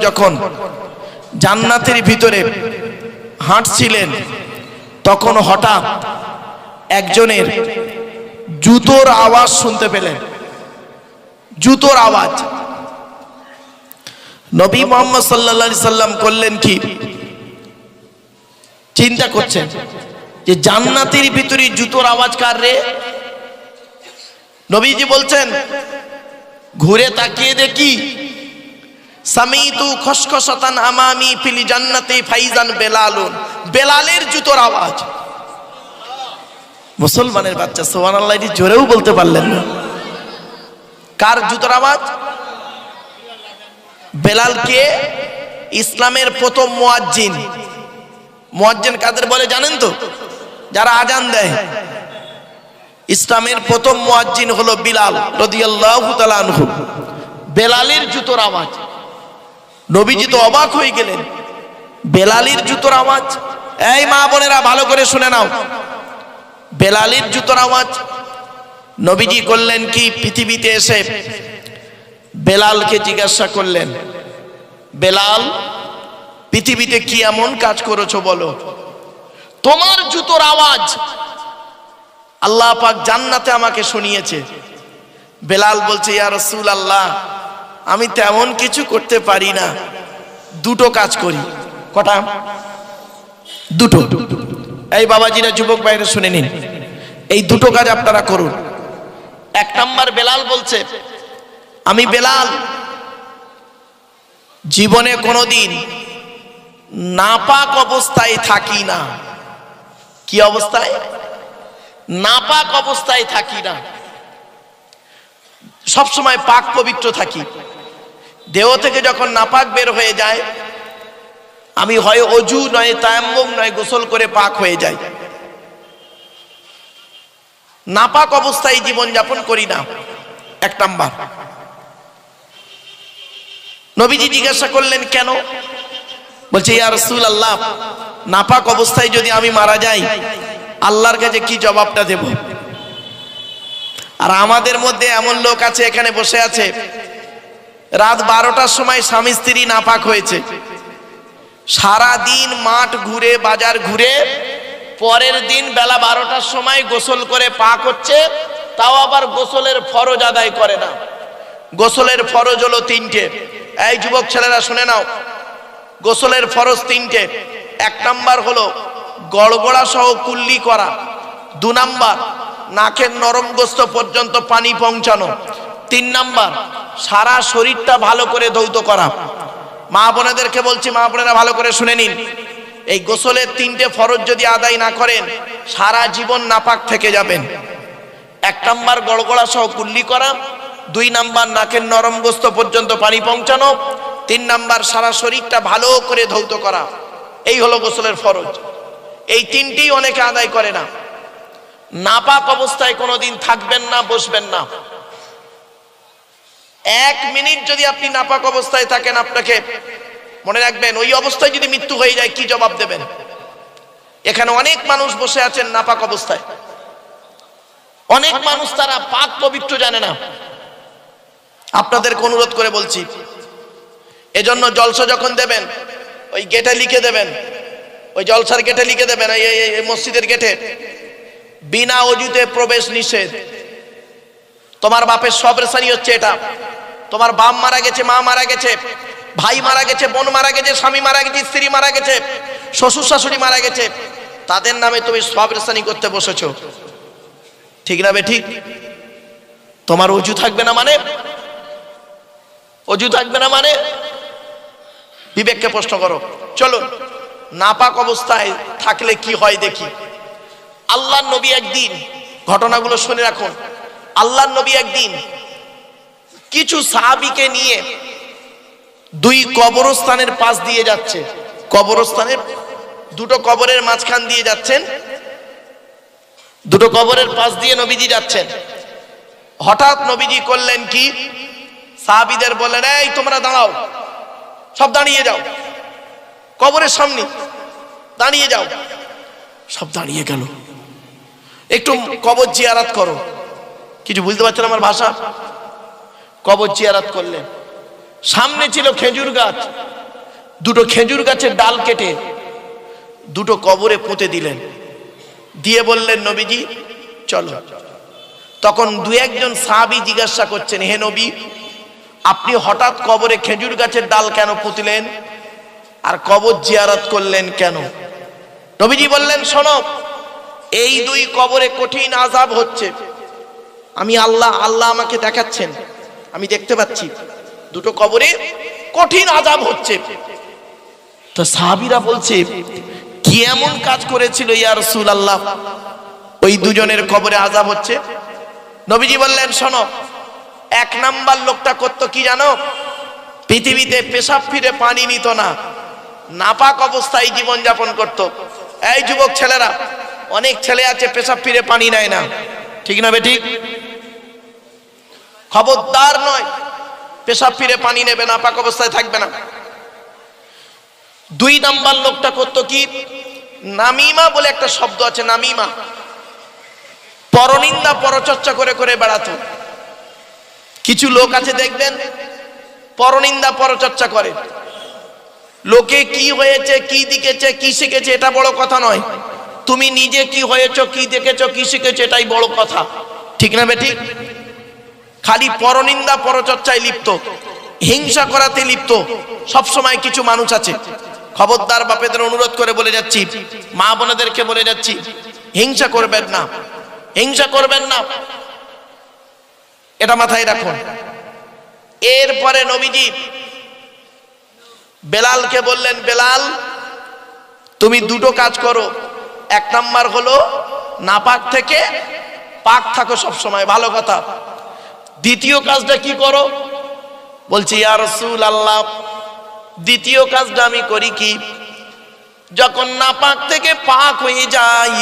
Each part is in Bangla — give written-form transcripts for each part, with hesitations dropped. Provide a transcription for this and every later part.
যখন জান্নাতের ভিতরে হাঁটছিলেন তখন হঠাৎ একজনের জুতোর আওয়াজ শুনতে পেলেন। জুতোর আওয়াজ। নবী মুহাম্মদ সাল্লাল্লাহু আলাইহি সাল্লাম করলেন কি, চিন্তা করছেন যে জান্নাতের ভিতরে জুতোর আওয়াজ কার রে। নবীজি বলছেন ঘুরে তাকিয়ে দেখি সামিতু খসখসাতান আমামি ফিল জান্নাতি ফাইজান বেলালুন, বেলালের জুতোর আওয়াজ। মুসলমানের বাচ্চা সুবহানাল্লাহ এটি জোরেও বলতে পারলেন না। কার জুতোর আওয়াজ? বেলাল কে? ইসলামের প্রথম মুয়াজ্জিন। মুয়াজ্জিন কাদের বলে জানেন তো? যারা আজান দেয়। ইসলামের প্রথম মুয়াজ্জিন হলো বিলাল রাদিয়াল্লাহু তাআলা আনহু। বেলালের জুতোর আওয়াজ। নবীজি তো অবাক হয়ে গেলেন, বেলালের জুতোর আওয়াজ। এই মা বোনেরা ভালো করে শুনে নাও, বেলালের জুতোর আওয়াজ। নবীজি করলেন কি, পৃথিবীতে এসে বেলালকে জিজ্ঞাসা করলেন, বেলাল পৃথিবীতে কি এমন কাজ করেছো বলো, তোমার জুতোর আওয়াজ আল্লাহ পাক জান্নাতে আমাকে শুনিয়েছে। বেলাল বলছে, ইয়া রাসূলুল্লাহ আমি তেমন কিছু করতে পারি না, দুটো কাজ করি। কটা? দুটো। এই বাবাজিরা, যুবক ভাইরা শুনে নিন, এই দুটো কাজ আপনারা করুন। এক নাম্বার, বেলাল বলছে আমি বেলাল জীবনে কোনোদিন নাপাক অবস্থায় থাকি না। কি অবস্থায়? নাপাক অবস্থায় থাকি না, সব সময় পাক পবিত্র থাকি। দেহ থেকে যখন নাপাক বের হয়ে যায়, আমি হয় অজু নয় তায়াম্মুম নয় গোসল করে পাক হয়ে যাই। নাপাক অবস্থায় জীবন যাপন করি না, এক নাম্বার। নবীজি জিজ্ঞাসা করলেন কেন? বলছে, ইয়া রাসূলুল্লাহ নাপাক অবস্থায় যদি আমি মারা যাই, আল্লাহর কাছে কি জবাবটা দেব? আর আমাদের মধ্যে এমন লোক আছে, এখানে বসে আছে, রাত 12টার সময় স্বামী স্ত্রী নাপাক হয়েছে, সারা দিন মাঠ ঘুরে বাজার ঘুরে পরের দিন বেলা 12টার সময় গোসল করে পাক হচ্ছে, তাও আবার গোসলের ফরজ আদায় করে না। গোসলের ফরজ হলো 3টে। এই যুবক ছেলেরা শুনে নাও, গোসলের ফরজ 3টে। এক নাম্বার হলো গড়গড়া সহ কুল্লি করা। 2 নাম্বার নাকের নরম গোস্ত পর্যন্ত পানি পৌঁছানো। 3 নাম্বার সারা শরীরটা ভালো করে ধৌত করা। মা বোনেদেরকে বলছি, মা বোনেরা ভালো করে শুনে নিন, এই গোসলের 3টে ফরজ যদি আদায় না করেন, সারা জীবন নাপাক থেকে যাবেন। 1 নাম্বার গড়গড়া সহ কুল্লি করা, 2 নাম্বার নাকের নরম গোস্ত পর্যন্ত পানি পৌঁছানো, 3 নাম্বার সারা শরীরটা ভালো করে ধৌত করা। এই হলো গোসলের ফরজ। এই 3টেই অনেকে আদায় করে না। নাপাক অবস্থায় কোনোদিন থাকবেন না, বসবেন না। 1 মিনিট যদি আপনি নাপাক অবস্থায় থাকেন, আপনাকে মনে রাখবেন ওই অবস্থায় যদি মৃত্যু হয়ে যায় কি জবাব দেবেন? এখানে অনেক মানুষ বসে আছেন নাপাক অবস্থায়। অনেক মানুষ তারা পাক পবিত্র জানে না। আপনাদেরকে অনুরোধ করে বলছি, এজন্য জলসা যখন দেবেন ওই গেটে লিখে দেবেন, ওই জলসার গেটে লিখে দেবেন, এই মসজিদের গেটে বিনা অজুতে প্রবেশ নিষেধ। তোমার বাপের সবরেসানি হচ্ছে এটা। তোমার বাপ মারা গেছে, মা মারা গেছে, ভাই মারা গেছে, বোন মারা গেছে, স্বামী মারা গেছে, স্ত্রী মারা গেছে, শ্বশুর শাশুড়ি মারা গেছে, তাদের নামে তুমি সবরেসানি করতে বসেছো, ঠিক না? ঠিক। তোমার অজু থাকবে না মানে? অজু থাকবে না মানে? বিবেককে প্রশ্ন করো। চলো, নাপাক অবস্থায় থাকলে কি হয় দেখি। আল্লাহর নবী একদিন, ঘটনাগুলো শুনে রাখুন, আল্লাহর নবী একদিন কিছু সাহাবীকে নিয়ে 2 কবরস্থানের পাশ দিয়ে যাচ্ছে। কবরস্থানের 2টো কবরের মাঝখান দিয়ে যাচ্ছেন, 2টো কবরের পাশ দিয়ে নবীজি যাচ্ছেন। হঠাৎ নবীজি করলেন কি, সাহাবীদের বললেন, এই তোমরা দাঁড়াও, সব দাঁড়িয়ে যাও, কবরের সামনে দাঁড়িয়ে যাও। সব দাঁড়িয়ে গেল। একটু কবর জিয়ারত করো। কিছু বুঝতে পারছেন আমার ভাষা? কবর জিয়ারত করলেন। সামনে ছিল খেজুর গাছ, দুটো খেজুর গাছের ডাল কেটে দুটো কবরে পুঁতে দিলেন, দিয়ে বললেন নবীজি চলো। তখন দু একজন সাহাবী জিজ্ঞাসা করছেন, হে নবী, আপনি হঠাৎ কবরে খেজুর গাছের ডাল কেন পুঁতলেন আর কবর জিয়ারত করলেন কেন? নবীজি বললেন, শোনো, এই দুই কবরে কঠিন আযাব হচ্ছে, আমি আল্লাহ আমাকে দেখাচ্ছেন, আমি দেখতে পাচ্ছি দুটো কবরে কঠিন আযাব হচ্ছে। তো সাহাবীরা বলছে, কি এমন কাজ করেছিল ইয়া রাসূলুল্লাহ ওই দুজনের কবরে আযাব হচ্ছে? নবীজি বললেন, শোনো, এক নাম্বার লোকটা করতো কি জানো? পৃথিবীতে পেশাব ফিরে পানি নিত না, নাপাক অবস্থায় জীবন যাপন করত। এই যুবক ছেলেরা, অনেক ছেলে আছে পেশাব ফিরে পানি নেয় না, ঠিক না বেঠিক? খবরদার নয়, পেশাব ফিরে পানি নেবে, নাপাক অবস্থায় থাকবে না। দুই নাম্বার লোকটা করতো কি, নামিমা বলে একটা শব্দ আছে, নামিমা, পরনিন্দা পরচর্চা করে করে বেড়াতো। কিছু লোক আছে দেখবেন পরনিন্দা পরচর্চা করে, লোকে কি হয়েছে, কি দেখেছে, কি শিখেছে এটা বড় কথা নয়, তুমি নিজে কি হয়েছো, কি দেখেছো, কি শিখেছো এটাই বড় কথা, ঠিক না বেঠিক? খালি পরনিন্দা পরচর্চায় লিপ্ত, হিংসা করাতে লিপ্ত সব সময় কিছু মানুষ আছে। খবরদার, বাপেদের অনুরোধ করে বলে যাচ্ছি, মা বোনেদেরকে বলে যাচ্ছি, হিংসা করবেন না, হিংসা করবেন না, এটা মাথায় রাখুন। এরপরে নবীজি বেলালকে বললেন, বেলাল তুমি দুটো কাজ করো, এক নাম্বার হলো নাপাক থেকে পাক থাকো সব সময়, ভালো কথা। দ্বিতীয় কাজটা কি করো? বলছি, ইয়া রাসূলুল্লাহ, দ্বিতীয় কাজটা আমি করি কি, যখন নাপাক থেকে পাক হয়ে যাই,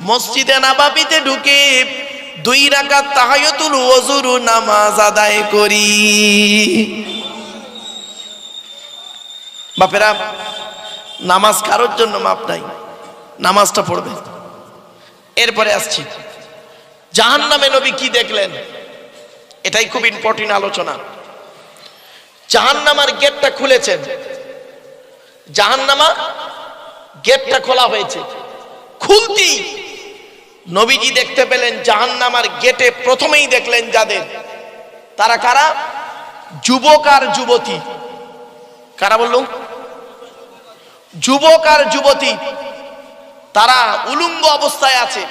মসজিদে নববীতে ঢুকে 2 রাকাত তাহিয়াতুল ওযুর নামাজ আদায় করি। বাপেরা, নামাজ কারোর জন্য মাপ নাই, নামাজটা পড়বে। এরপরে আসছি জাহান্নামে নবী কি দেখলেন, এটাই খুব ইম্পর্টেন্ট আলোচনা। জাহান্নামার গেটটা খুলেছেন, জাহান্নামা গেটটা খোলা হয়েছে, খুলতেই নবীজি দেখতে পেলেন জাহান্নামার গেটে প্রথমেই দেখলেন যাদের, তারা কারা? যুবক আর যুবতী। কারা বললো? যুবক আর যুবতী, তারা উলঙ্গ অবস্থায় আছে,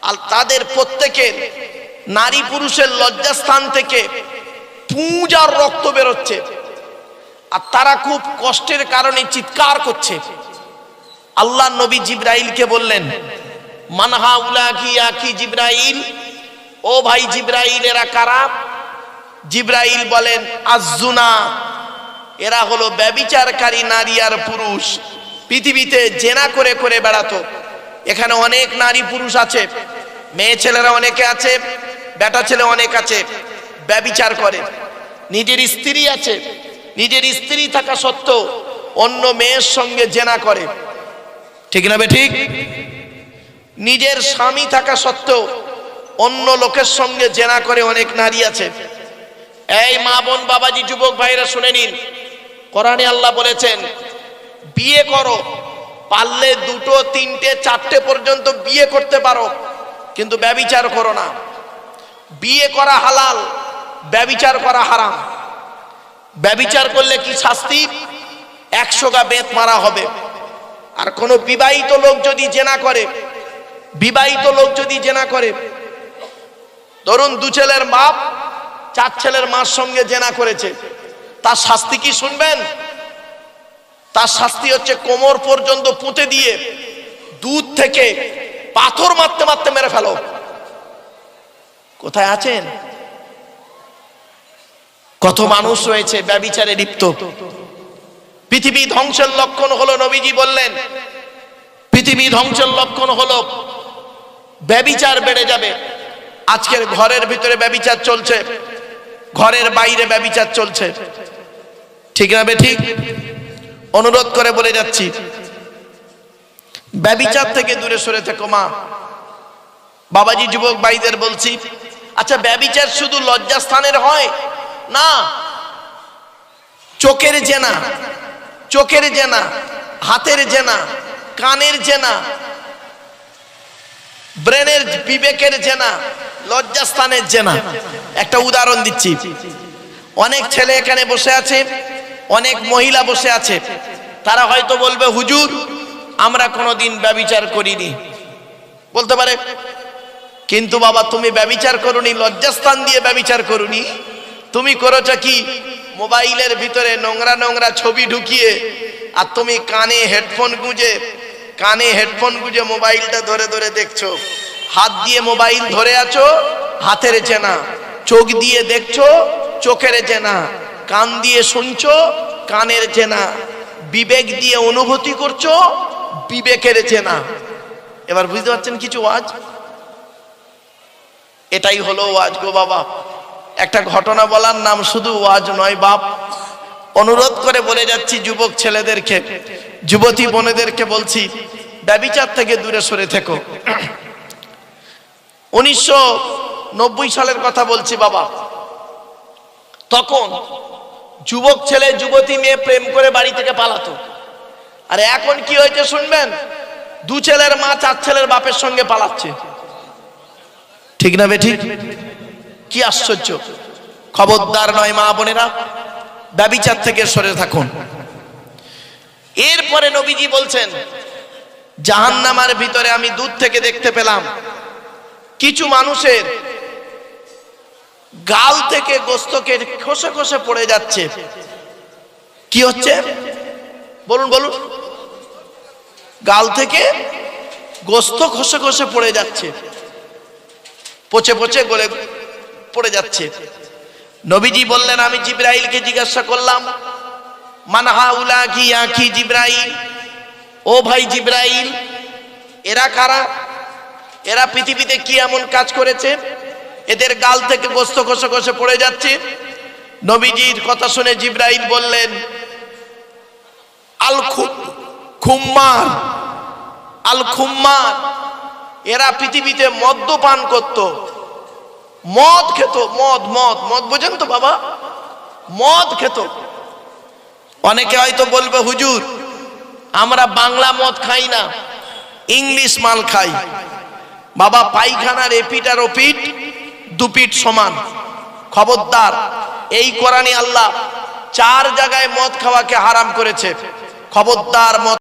আর তাদের প্রত্যেকের নারী পুরুষের লজ্জাস্থান থেকে পুঁজ আর রক্ত বেরোচ্ছে, আর তারা খুব কষ্টের কারণে চিৎকার করছে। আল্লাহ নবী জিবরাইলকে বললেন, মান হাউলাকি ইয়া কি জিবরাইল, ও ভাই জিবরাইল এরা কারা? জিবরাইল বলেন, আযুনা, এরা হলো ব্যভিচারকারী নারী আর পুরুষ, পৃথিবীতে জেনা করে করে বেড়াতো। এখানে অনেক নারী পুরুষ আছে, মেয়ে ছেলেরা অনেকে আছে, বেটা ছেলে অনেক আছে, ব্যভিচার করে। নিজের স্ত্রী আছে, নিজের স্ত্রী থাকা সত্ত্বেও অন্য মেয়ের সঙ্গে জেনা করে, ঠিক না বেঠিক? নিজের স্বামী থাকা সত্ত্বেও অন্য লোকের সঙ্গে জেনা করে অনেক নারী আছে। এই মা বোন বাবাজি যুবক ভাইরা শুনে নিন, কোরআনে আল্লাহ বলেছেন, বিয়ে করো, পারলে 2, 3, 4 পর্যন্ত বিয়ে করতে পারো, কিন্তু ব্যভিচার করো না। বিয়ে করা হালাল, ব্যভিচার করা হারাম। ব্যভিচার করলে কি শাস্তি? 100 গা বেত মারা হবে। আর কোন বিবাহিত লোক যদি জেনা করে, বিবাহিত লোক যদি জেনা করে, ধরুন 2 ছেলের বাপ 4 ছেলের মার সঙ্গে জেনা করেছে, তার শাস্তি কি শুনবেন? তার শাস্তি হচ্ছে কোমর পর্যন্ত পুঁতে দিয়ে দুধ থেকে পাথর মারতে মারতে মেরে ফেলো। কোথায় আছেন? কত মানুষ রয়েছে ব্যভিচারে লিপ্ত। পৃথিবী ধ্বংসের লক্ষণ হলো, নবীজি বললেন, পৃথিবী ধ্বংসের লক্ষণ হলো ব্যভিচার বেড়ে যাবে। আজকের ঘরের ভিতরে ব্যভিচার চলছে, ঘরের বাইরে ব্যভিচার চলছে, ঠিক না বেঠিক? অনুরোধ করে বলে যাচ্ছি, ব্যভিচার থেকে দূরে সরে থেকো মা বাবাজি যুবক ভাইদের বলছি। আচ্ছা, ব্যভিচার শুধু লজ্জাস্থানের হয় না, চোখের জেনা, চোখের জেনা, হাতের জেনা, কানের জেনা, ব্রেনের বিবেকের জেনা, লজ্জাস্থানের জেনা। একটা উদাহরণ দিচ্ছি, অনেক ছেলে এখানে বসে আছে, অনেক মহিলা বসে আছে, তারা হয়তো বলবে হুজুর আমরা কোনোদিন ব্যভিচার করিনি, বলতে পারে। কিন্তু বাবা তুমি ব্যভিচার করোনি, লজ্জাস্থান দিয়ে ব্যভিচার করোনি, তুমি করেছো কি মোবাইলের ভিতরে নোংরা নোংরা ছবি ঢুকিয়ে, আর তুমি কানে হেডফোন গুঁজে মোবাইলটা ধরে ধরে দেখছো। হাত দিয়ে মোবাইল ধরে আছো, হাতের জেনা, চোখ দিয়ে দেখছো, চোখের জেনা, কান দিয়ে শুনছো, কানের জেনা, বিবেক দিয়ে অনুভূতি করছো, বিবেকের জেনা। এবার বুঝতে পারছেন কিছু ওয়াজ? এটাই হলো ওয়াজ গো বাবা। একটা ঘটনা বলার নাম শুধু ওয়াজ নয় বাপ। অনুরোধ করে বলে যাচ্ছি যুবক ছেলেদেরকে, যুবতী বোনেদেরকে বলছি, ব্যভিচার থেকে দূরে সরে থেকো। 1990 সালের কথা বলছি বাবা। তখন যুবক ছেলে যুবতী মেয়ে প্রেম করে বাড়ি থেকে পালাতো। আর এখন কি হয়েছে শুনবেন, 2 ছেলের মা 4 ছেলের বাপের সঙ্গে পালাচ্ছে। ঠিক না বেঠিক? কি আশ্চর্য! খবরদার নয় মা বোনেরা, ব্যভিচার থেকে সরে থাকুন। এরপরে নবীজি বলছেন, জাহান্নামের ভিতরে আমি দূর থেকে দেখতে পেলাম কিছু মানুষের গাল থেকে গোশতকে খসে খসে পড়ে যাচ্ছে। কি হচ্ছে বলুন বলুন? গাল থেকে গোশত খসে খসে পড়ে যাচ্ছে, পচে পচে গলে পড়ে যাচ্ছে। নবীজি বললেন, আমি জিবরাইলকে জিজ্ঞাসা করলাম, মান হাউলা কি আখি জিবরাইল, ও ভাই জিবরাইল এরা কারা? এরা পৃথিবীতে কি এমন কাজ করেছে এদের গাল থেকে গোশত খসে খসে পড়ে যাচ্ছে? নবীজির কথা শুনে জিবরাইল বললেন, আল খুম্মার, আল খুম্মার, এরা পৃথিবীতে মদ্যপান করত, মদ খেত, মদ মদ মদ বোঝেন তো বাবা? মদ খেত। অনেকে হয়তো বলবে হুজুর আমরা বাংলা মদ খাই না, ইংলিশ মাল খাই। বাবা পায়খানার এপিট আর ওপিট 2 পিঠ সমান। খবরদার, এই কোরআনে আল্লাহ 4 জায়গায় মদ খাওয়াকে হারাম করেছে। খবরদার মদ